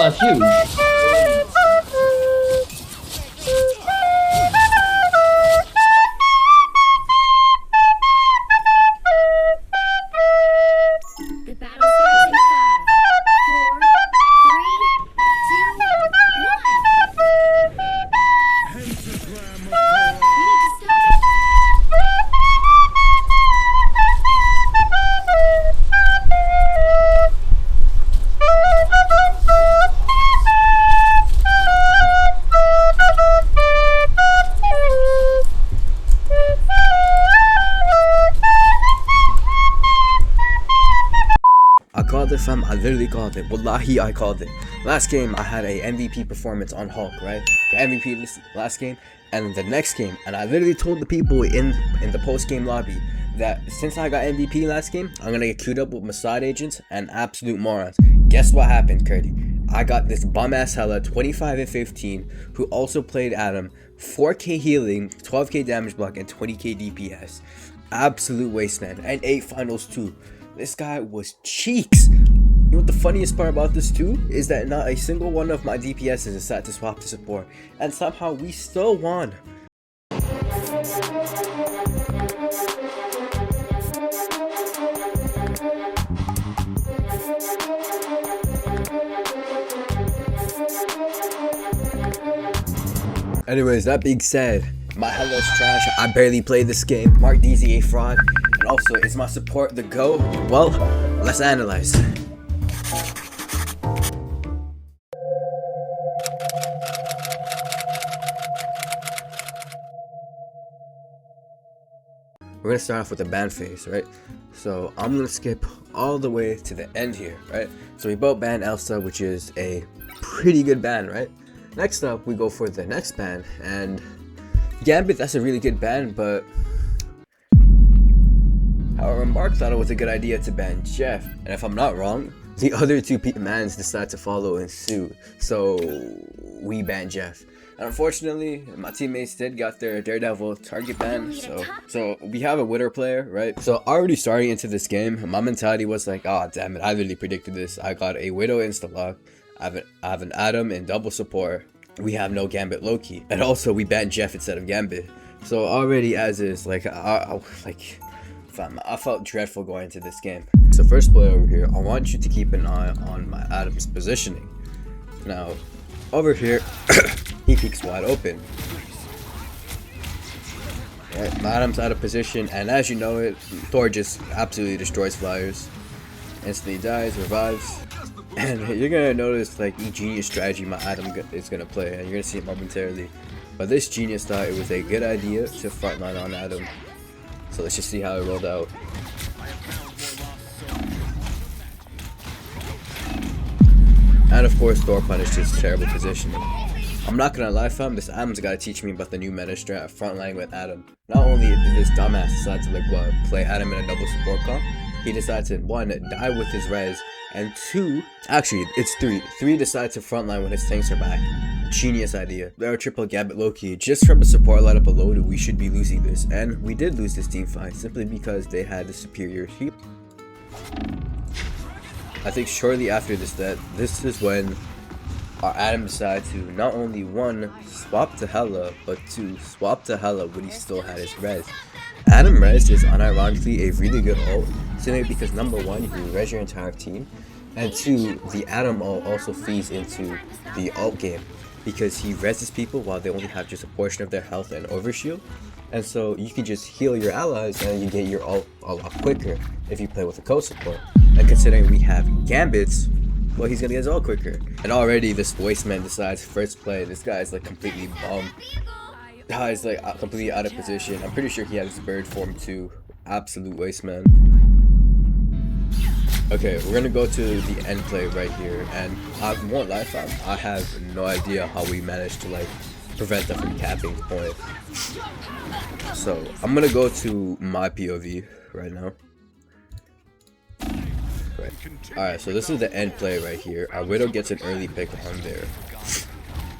that's huge. Fam, I literally called it. Wallahi, I called it. Last game, I had a MVP performance on Hulk, right? The MVP last game, and the next game, and I literally told the people in the post-game lobby that since I got MVP last game, I'm gonna get queued up with Mossad agents and absolute morons. Guess what happened, Curdy? I got this bum-ass Hela, 25 and 15, who also played Adam, 4k healing, 12k damage block, and 20k DPS. Absolute wasteland, and 8 finals too. This guy was cheeks. You know what the funniest part about this too is that not a single one of my DPSs is set to swap to support, and somehow we still won. Anyways, that being said, my Hela's trash. I barely played this game. Mark DZ a fraud. And also, is my support the GOAT? Well, let's analyze. We're gonna start off with the ban phase, right? So I'm gonna skip all the way to the end here, right? So we both banned Elsa, which is a pretty good ban, right? Next up, we go for the next ban, and Gambit, that's a really good ban, but however, Mark thought it was a good idea to ban Jeff, and if I'm not wrong, the other two mans decide to follow in suit, so we banned Jeff. And unfortunately, my teammates did got their Daredevil target ban, so we have a Widow player, right? So already starting into this game, my mentality was like, oh damn it, I literally predicted this. I got a Widow insta-lock, I have an Adam in double support, we have no Gambit Loki, and also we banned Jeff instead of Gambit. So already as is, like, I felt dreadful going into this game. So first play over here, I want you to keep an eye on my Adam's positioning. Now, over here, he peeks wide open. Right, my Adam's out of position, and as you know it, Thor just absolutely destroys flyers. Instantly dies, revives, and you're gonna notice like each genius strategy my Adam is gonna play, and you're gonna see it momentarily. But this genius thought it was a good idea to frontline on Adam. So let's just see how it rolled out. And of course, Thor punished his terrible positioning. I'm not gonna lie, fam, this Adam's gotta teach me about the new meta strat of frontlining with Adam. Not only did this dumbass decide to play Adam in a double support comp, he decided to 1, die with his res, and 2, actually it's 3 decide to frontline when his tanks are back. Genius idea. There are triple Gambit Loki. Just from a support lineup alone, we should be losing this, and we did lose this team fight simply because they had the superior heal. I think shortly after this is when our Adam decided to not only 1, swap to Hela, but 2, swap to Hela when he still had his res. Adam res is unironically a really good ult, simply because number 1, you can res your entire team, and 2, the Adam ult also feeds into the ult game, because he reses people while they only have just a portion of their health and overshield, and so you can just heal your allies and you get your ult a lot quicker if you play with a co-support. And considering we have Gambits, well, he's gonna get his ult quicker. And already this wasteman decides first play, this guy's like completely bummed. He's like completely out of position. I'm pretty sure he has his bird form too. Absolute wasteman. Okay, we're gonna go to the end play right here, and I won't lie, fam, I have no idea how we managed to like prevent them from capping the point. So I'm gonna go to my POV right now. Right. Alright, so this is the end play right here. Our Widow gets an early pick on their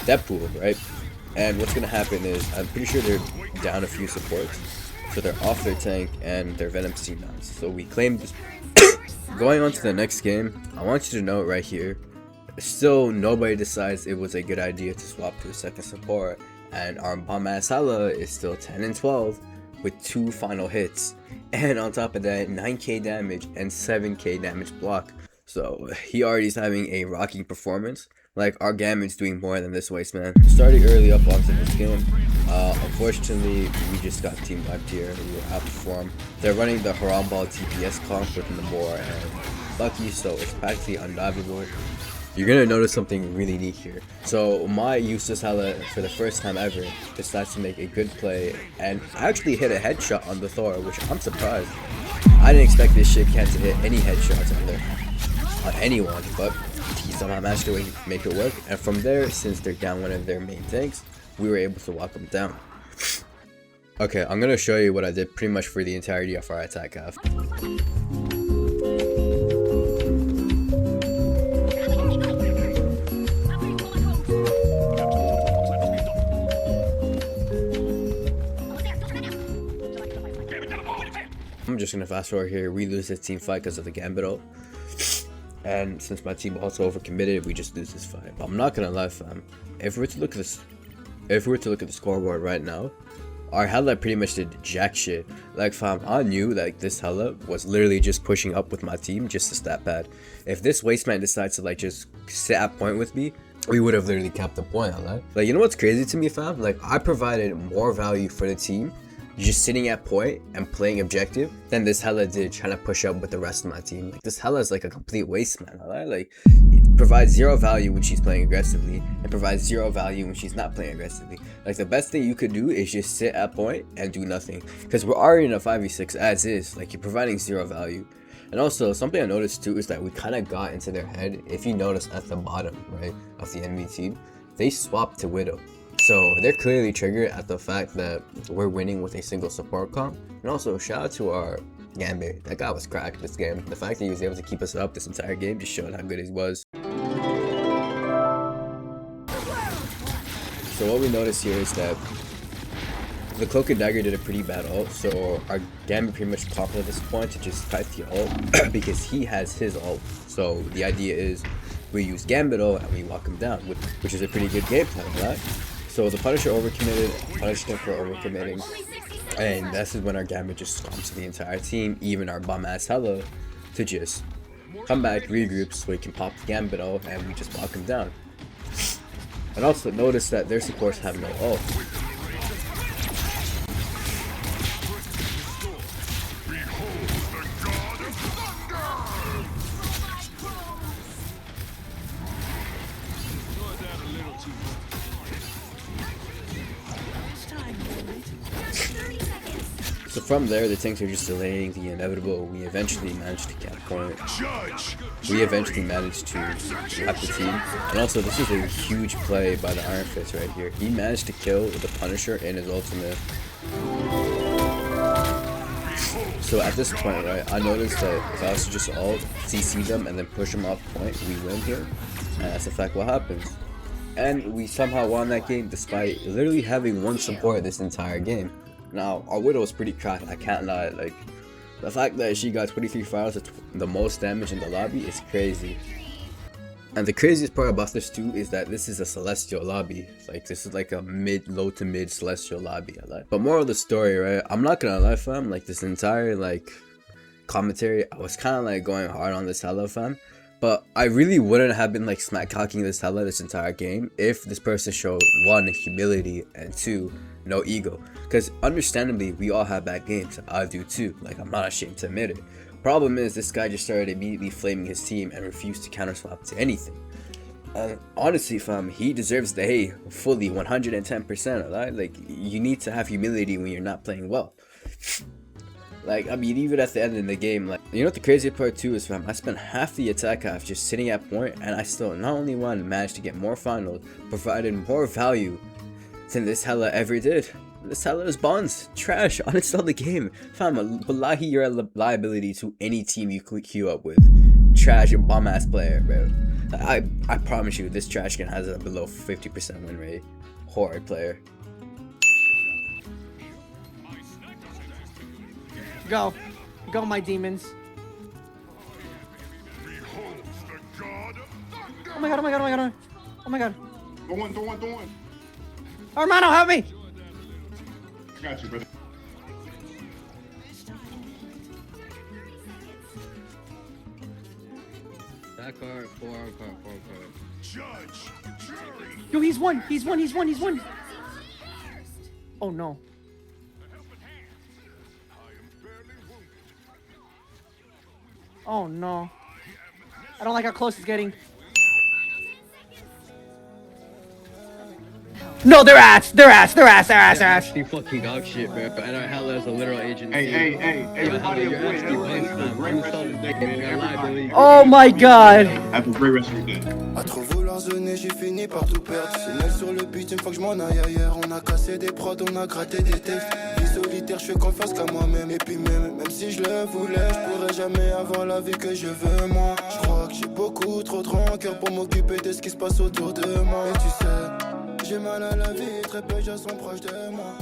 Deadpool, right? And what's gonna happen is, I'm pretty sure they're down a few supports, so they're off their tank and their Venom C9s. So we claim this. Going on to the next game, I want you to note right here Still, nobody decides it was a good idea to swap to a second support, and our bum ass Hela is still 10 and 12 with 2 final hits, and on top of that 9k damage and 7k damage block. So he already is having a rocking performance. Like, our Gammon's doing more than this wasteman. Starting early up onto this game, unfortunately we just got team wiped here. We were outperformed. They're running the Haram Ball TPS comp with Namor and BUGGY, so it's practically undivable. You're gonna notice something really neat here. So my useless Hela, for the first time ever, decides to make a good play and actually hit a headshot on the Thor, which I'm surprised. I didn't expect this shit can to hit any headshots on anyone, but he somehow managed to make it work. And from there, since they're down one of their main tanks, we were able to walk them down. Okay, I'm gonna show you what I did pretty much for the entirety of our attack half. I'm just gonna fast forward here. We lose this team fight because of the Gambit ult. And since my team also overcommitted, we just lose this fight. But I'm not gonna lie, fam. If we were to look at the scoreboard right now, our Hela pretty much did jack shit. Like, fam, I knew that this Hela was literally just pushing up with my team just to stat pad. If this wasteman decides to like just sit at point with me, we would have literally capped the point. Like, you know what's crazy to me, fam? Like, I provided more value for the team just sitting at point and playing objective than this Hela did trying to push up with the rest of my team. Like, this Hela is like a complete waste, man. Like, it provides 0 value when she's playing aggressively and provides 0 value when she's not playing aggressively. Like, the best thing you could do is just sit at point and do nothing, because we're already in a 5v6 as is. Like, you're providing 0 value. And also, something I noticed too is that we kind of got into their head. If you notice at the bottom, right, of the enemy team, they swapped to Widow. So they're clearly triggered at the fact that we're winning with a single support comp. And also, shout out to our Gambit. That guy was cracked this game. The fact that he was able to keep us up this entire game just showed how good he was. So what we noticed here is that the Cloak and Dagger did a pretty bad ult, so our Gambit pretty much popped at this point to just fight the ult because he has his ult. So the idea is we use Gambit ult and we walk him down, which is a pretty good game plan, right? So the Punisher overcommitted, punished him for overcommitting, and this is when our Gambit just stomps the entire team, even our bum ass Hela, to just come back, regroup, so we can pop the Gambit ult and we just walk him down. And also notice that their supports have no ult. So from there, the tanks are just delaying the inevitable. We eventually managed to cap point. We eventually managed to wrap the team. And also, this is a huge play by the Iron Fist right here. He managed to kill the Punisher in his ultimate. So at this point, right, I noticed that if I was to just ult, CC them, and then push them off point, we win here. And that's in fact what happens. And we somehow won that game despite literally having 1 support this entire game. Now, our Widow is pretty cracked, I can't lie. Like, the fact that she got 23 files, the most damage in the lobby, is crazy. And the craziest part about this too is that this is a Celestial lobby. Like, this is like a low to mid Celestial lobby. But moral of the story, right? I'm not gonna lie, fam. Like, this entire like commentary, I was kind of like going hard on this Hela, fam. But I really wouldn't have been like smack talking this Hela this entire game if this person showed 1, humility, and 2, no ego. Because understandably, we all have bad games. I do too. Like, I'm not ashamed to admit it. Problem is, this guy just started immediately flaming his team and refused to counter swap to anything. And honestly, fam, he deserves the hay fully 110%. Right? Like, you need to have humility when you're not playing well. Like, I mean, even at the end of the game, like, you know what the craziest part too is, fam? I spent half the attack half just sitting at point, and I still not only managed to get more finals, provided more value than this Hela ever did. This Hela is bonds, trash, uninstall the game. Fam, Wallahi, you're a liability to any team you queue up with. Trash and bomb ass player, bro. I promise you, this trash can has a below 50% win rate. Horrid player. Go, my demons. Oh my god, oh my god, oh my god, oh my god. Go on. Hermano, help me! I got you, brother. That card, forearm card. Judge, jury. Yo, he's one. Oh no. Oh no. I don't like how close it's getting. No, they're ass. Actually fucking dog shit, bro. And our Hela is a literal agent. Hey, everybody avoid Hela. Have a great rest of the day, man. Everybody. Oh my god. Have a great rest of your day. À trop vouloir zoner, j'ai fini par tout perdre. C'est mal sur le beat, une fois que je m'en aille ailleurs. On a cassé des prods, on a gratté des textes. Vie solitaire, je fais confiance qu'à moi-même. Et puis même si je le voulais, je pourrais jamais avoir la vie que je veux, moi. Je crois que j'ai beaucoup trop de rancœur pour m'occuper de ce qui se passe autour de moi. Et tu sais, j'ai mal à la vie, très peu de gens sont proches de moi.